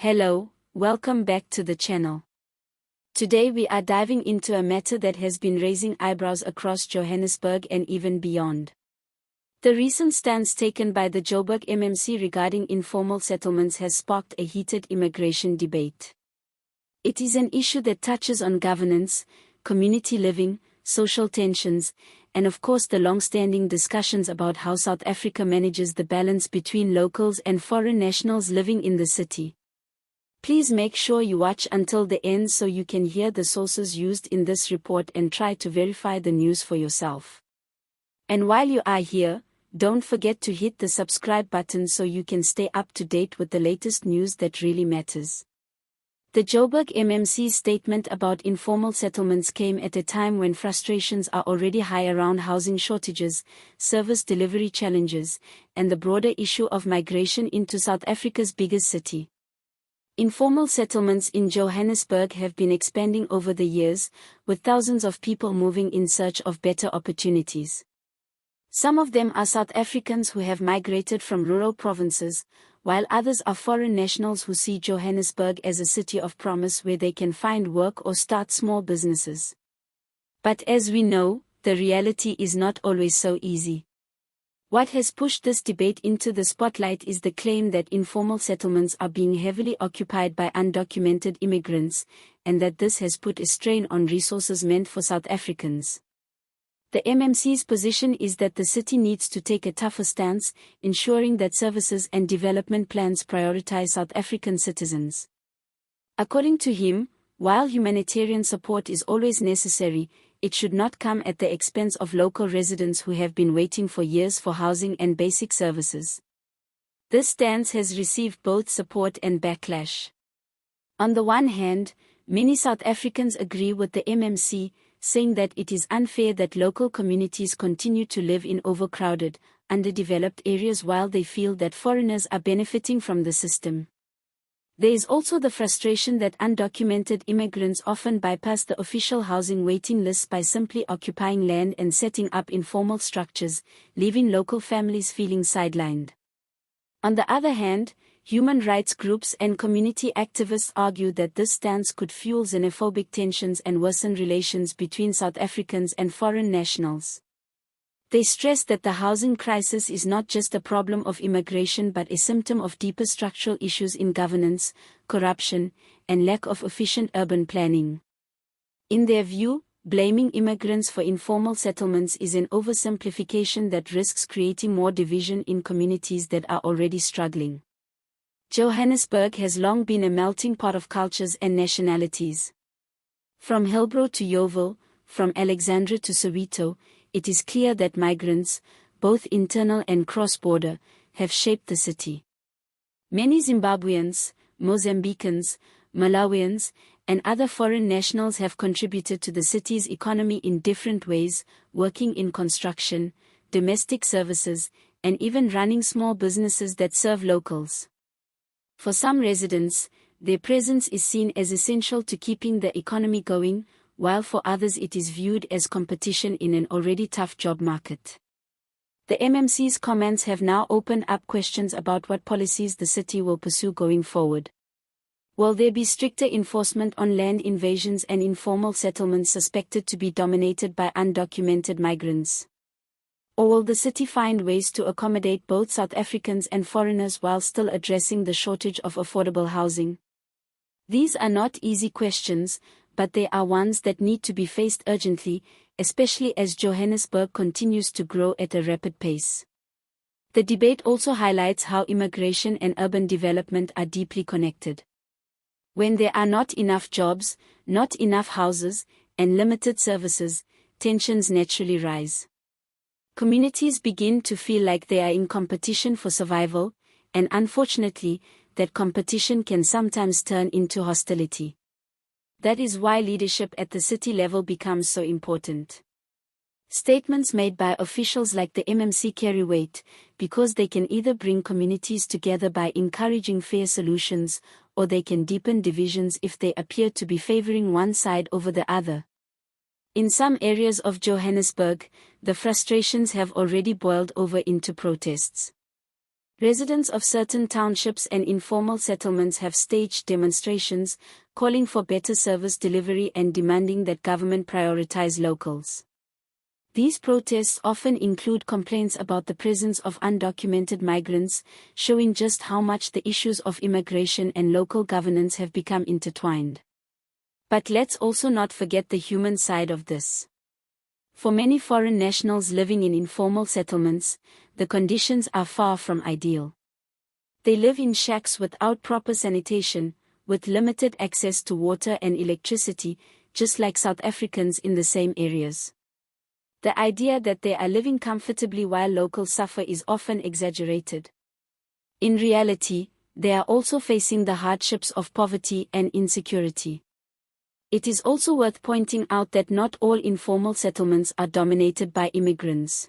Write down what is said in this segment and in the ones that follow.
Hello, welcome back to the channel. Today we are diving into a matter that has been raising eyebrows across Johannesburg and even beyond. The recent stance taken by the Joburg MMC regarding informal settlements has sparked a heated immigration debate. It is an issue that touches on governance, community living, social tensions, and of course the long-standing discussions about how South Africa manages the balance between locals and foreign nationals living in the city. Please make sure you watch until the end so you can hear the sources used in this report and try to verify the news for yourself. And while you are here, don't forget to hit the subscribe button so you can stay up to date with the latest news that really matters. The Joburg MMC's statement about informal settlements came at a time when frustrations are already high around housing shortages, service delivery challenges, and the broader issue of migration into South Africa's biggest city. Informal settlements in Johannesburg have been expanding over the years, with thousands of people moving in search of better opportunities. Some of them are South Africans who have migrated from rural provinces, while others are foreign nationals who see Johannesburg as a city of promise where they can find work or start small businesses. But as we know, the reality is not always so easy. What has pushed this debate into the spotlight is the claim that informal settlements are being heavily occupied by undocumented immigrants, and that this has put a strain on resources meant for South Africans. The MMC's position is that the city needs to take a tougher stance, ensuring that services and development plans prioritize South African citizens. According to him, while humanitarian support is always necessary, it should not come at the expense of local residents who have been waiting for years for housing and basic services. This stance has received both support and backlash. On the one hand, many South Africans agree with the MMC, saying that it is unfair that local communities continue to live in overcrowded, underdeveloped areas while they feel that foreigners are benefiting from the system. There is also the frustration that undocumented immigrants often bypass the official housing waiting lists by simply occupying land and setting up informal structures, leaving local families feeling sidelined. On the other hand, human rights groups and community activists argue that this stance could fuel xenophobic tensions and worsen relations between South Africans and foreign nationals. They stress that the housing crisis is not just a problem of immigration but a symptom of deeper structural issues in governance, corruption, and lack of efficient urban planning. In their view, blaming immigrants for informal settlements is an oversimplification that risks creating more division in communities that are already struggling. Johannesburg has long been a melting pot of cultures and nationalities. From Hillbrow to Yeoville, from Alexandra to Soweto, it is clear that migrants, both internal and cross-border, have shaped the city. Many Zimbabweans, Mozambicans, Malawians, and other foreign nationals have contributed to the city's economy in different ways, working in construction, domestic services, and even running small businesses that serve locals. For some residents, their presence is seen as essential to keeping the economy going, while for others it is viewed as competition in an already tough job market. The MMC's comments have now opened up questions about what policies the city will pursue going forward. Will there be stricter enforcement on land invasions and informal settlements suspected to be dominated by undocumented migrants? Or will the city find ways to accommodate both South Africans and foreigners while still addressing the shortage of affordable housing? These are not easy questions, but they are ones that need to be faced urgently, especially as Johannesburg continues to grow at a rapid pace. The debate also highlights how immigration and urban development are deeply connected. When there are not enough jobs, not enough houses, and limited services, tensions naturally rise. Communities begin to feel like they are in competition for survival, and unfortunately, that competition can sometimes turn into hostility. That is why leadership at the city level becomes so important. Statements made by officials like the MMC carry weight, because they can either bring communities together by encouraging fair solutions, or they can deepen divisions if they appear to be favoring one side over the other. In some areas of Johannesburg, the frustrations have already boiled over into protests. Residents of certain townships and informal settlements have staged demonstrations, calling for better service delivery and demanding that government prioritize locals. These protests often include complaints about the presence of undocumented migrants, showing just how much the issues of immigration and local governance have become intertwined. But let's also not forget the human side of this. For many foreign nationals living in informal settlements, the conditions are far from ideal. They live in shacks without proper sanitation, with limited access to water and electricity, just like South Africans in the same areas. The idea that they are living comfortably while locals suffer is often exaggerated. In reality, they are also facing the hardships of poverty and insecurity. It is also worth pointing out that not all informal settlements are dominated by immigrants.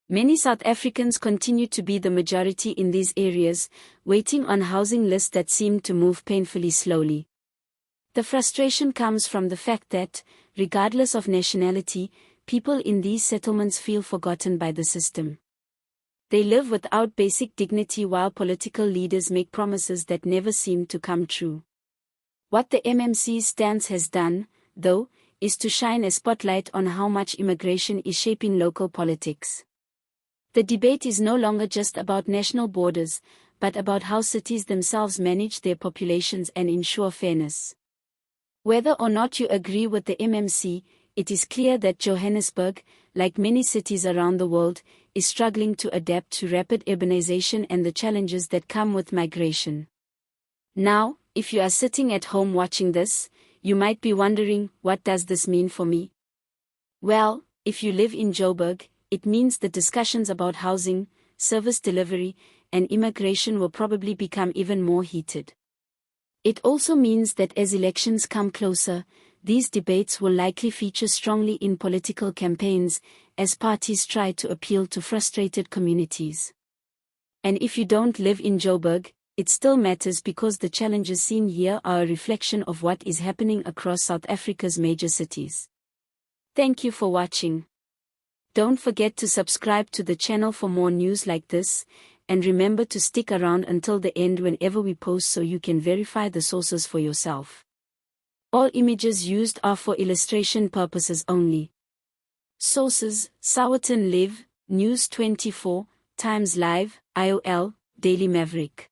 Many South Africans continue to be the majority in these areas, waiting on housing lists that seem to move painfully slowly. The frustration comes from the fact that, regardless of nationality, people in these settlements feel forgotten by the system. They live without basic dignity while political leaders make promises that never seem to come true. What the MMC's stance has done, though, is to shine a spotlight on how much immigration is shaping local politics. The debate is no longer just about national borders, but about how cities themselves manage their populations and ensure fairness. Whether or not you agree with the MMC, it is clear that Johannesburg, like many cities around the world, is struggling to adapt to rapid urbanization and the challenges that come with migration. Now, if you are sitting at home watching this, you might be wondering, what does this mean for me? Well, if you live in Joburg, it means the discussions about housing, service delivery, and immigration will probably become even more heated. It also means that as elections come closer, these debates will likely feature strongly in political campaigns, as parties try to appeal to frustrated communities. And if you don't live in Joburg, it still matters because the challenges seen here are a reflection of what is happening across South Africa's major cities. Thank you for watching. Don't forget to subscribe to the channel for more news like this, and remember to stick around until the end whenever we post so you can verify the sources for yourself. All images used are for illustration purposes only. Sources: Sowetan Live, News 24, Times Live, IOL, Daily Maverick.